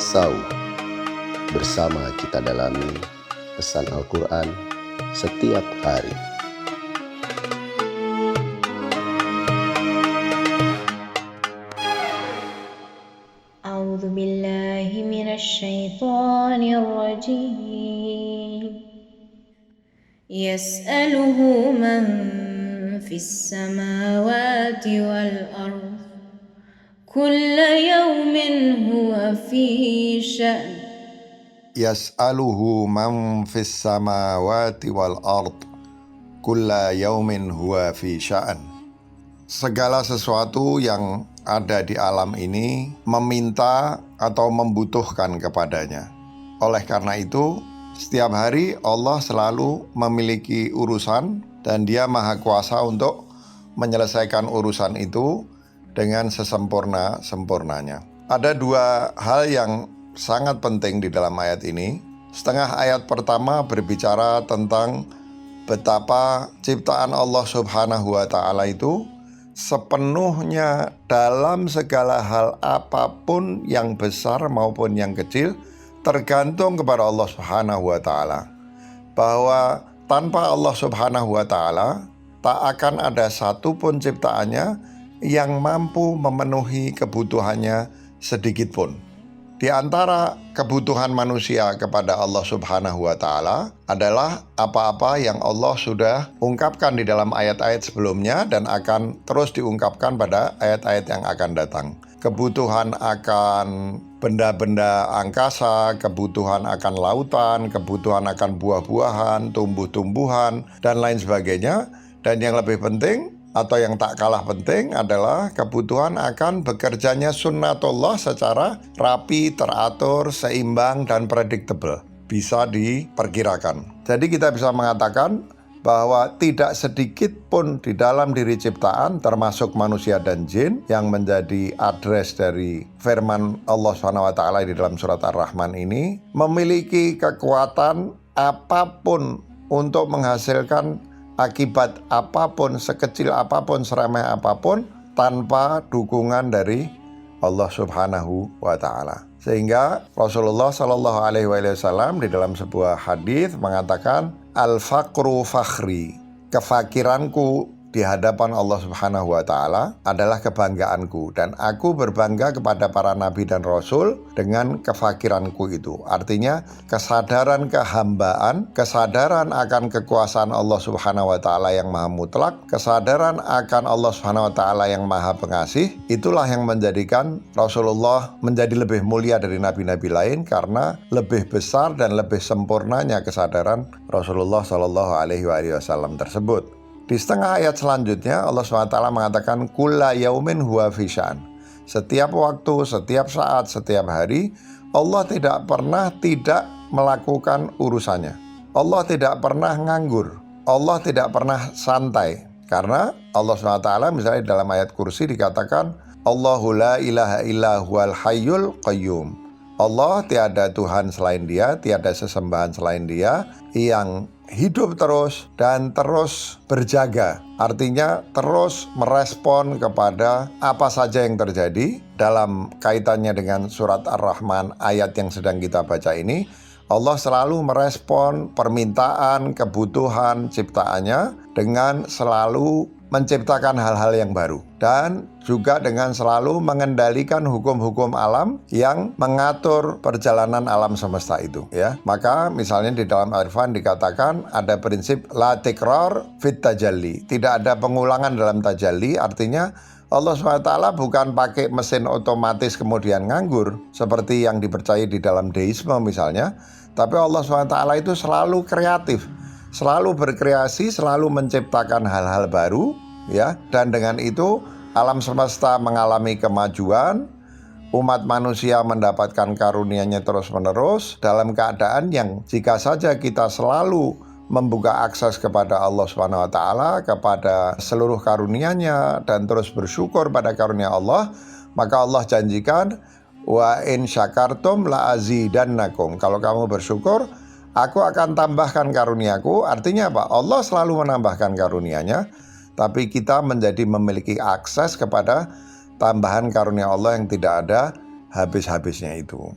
Sau. Bersama kita dalami pesan Al-Quran setiap hari. A'udzu billahi minasy syaithanir rajim. Yas'aluhu man fis samawati wal ardh kulla yawmin huwa fi sya'n. Yas'aluhu man fis samawati wal ard kulla yaumin huwa fi sya'an. Segala sesuatu yang ada di alam ini meminta atau membutuhkan kepadanya. Oleh karena itu, setiap hari Allah selalu memiliki urusan dan Dia Maha Kuasa untuk menyelesaikan urusan itu dengan sesempurna-sempurnanya. Ada dua hal yang sangat penting di dalam ayat ini. Setengah ayat pertama berbicara tentang betapa ciptaan Allah Subhanahu wa Ta'ala itu sepenuhnya dalam segala hal, apapun yang besar maupun yang kecil, tergantung kepada Allah Subhanahu wa Ta'ala. Bahwa tanpa Allah Subhanahu wa Ta'ala tak akan ada satupun ciptaannya yang mampu memenuhi kebutuhannya sedikit pun. Di antara kebutuhan manusia kepada Allah Subhanahu wa Ta'ala adalah apa-apa yang Allah sudah ungkapkan di dalam ayat-ayat sebelumnya dan akan terus diungkapkan pada ayat-ayat yang akan datang. Kebutuhan akan benda-benda angkasa, kebutuhan akan lautan, kebutuhan akan buah-buahan, tumbuh-tumbuhan, dan lain sebagainya. Dan yang lebih penting, atau yang tak kalah penting adalah kebutuhan akan bekerjanya sunnatullah secara rapi, teratur, seimbang, dan predictable. Bisa diperkirakan. Jadi kita bisa mengatakan bahwa tidak sedikit pun di dalam diri ciptaan, termasuk manusia dan jin, yang menjadi address dari firman Allah SWT di dalam surat Ar-Rahman ini, memiliki kekuatan apapun untuk menghasilkan akibat apapun, sekecil apapun, seremeh apapun, tanpa dukungan dari Allah Subhanahu wa Ta'ala. Sehingga Rasulullah Shallallahu Alaihi Wasallam di dalam sebuah hadis mengatakan, al-faqru fakhri, kefakiranku di hadapan Allah Subhanahu wa Ta'ala adalah kebanggaanku, dan aku berbangga kepada para nabi dan rasul dengan kefakiranku itu. Artinya kesadaran kehambaan, kesadaran akan kekuasaan Allah Subhanahu wa Ta'ala yang maha mutlak, kesadaran akan Allah Subhanahu wa Ta'ala yang maha pengasih, itulah yang menjadikan Rasulullah menjadi lebih mulia dari nabi-nabi lain, karena lebih besar dan lebih sempurnanya kesadaran Rasulullah Shallallahu Alaihi Wasallam tersebut. Di setengah ayat selanjutnya Allah SWT mengatakan kulla yaumin huwa fi sya'an. Setiap waktu, setiap saat, setiap hari Allah tidak pernah tidak melakukan urusannya. Allah tidak pernah nganggur. Allah tidak pernah santai. Karena Allah SWT misalnya dalam ayat kursi dikatakan Allahu la ilaha illa huwal hayyul qayyum. Allah tiada Tuhan selain Dia, tiada sesembahan selain Dia, yang hidup terus dan terus berjaga. Artinya terus merespon kepada apa saja yang terjadi. Dalam kaitannya dengan surat Ar-Rahman ayat yang sedang kita baca ini, Allah selalu merespon permintaan, kebutuhan ciptaannya dengan selalu menciptakan hal-hal yang baru, dan juga dengan selalu mengendalikan hukum-hukum alam yang mengatur perjalanan alam semesta itu, ya. Maka misalnya di dalam Al-Quran dikatakan ada prinsip la tikrar fit tajalli, tidak ada pengulangan dalam tajalli. Artinya Allah SWT bukan pakai mesin otomatis kemudian nganggur seperti yang dipercayai di dalam deisme misalnya, tapi Allah SWT itu selalu kreatif, selalu berkreasi, selalu menciptakan hal-hal baru, ya. Dan dengan itu alam semesta mengalami kemajuan, umat manusia mendapatkan karunia-Nya terus-menerus dalam keadaan yang jika saja kita selalu membuka akses kepada Allah Subhanahu wa Ta'ala, kepada seluruh karunia-Nya, dan terus bersyukur pada karunia Allah, maka Allah janjikan wa in syakartum la azidannakum. Kalau kamu bersyukur, aku akan tambahkan karuniaku. Artinya apa? Allah selalu menambahkan karunia-Nya, tapi kita menjadi memiliki akses kepada tambahan karunia Allah yang tidak ada habis-habisnya itu.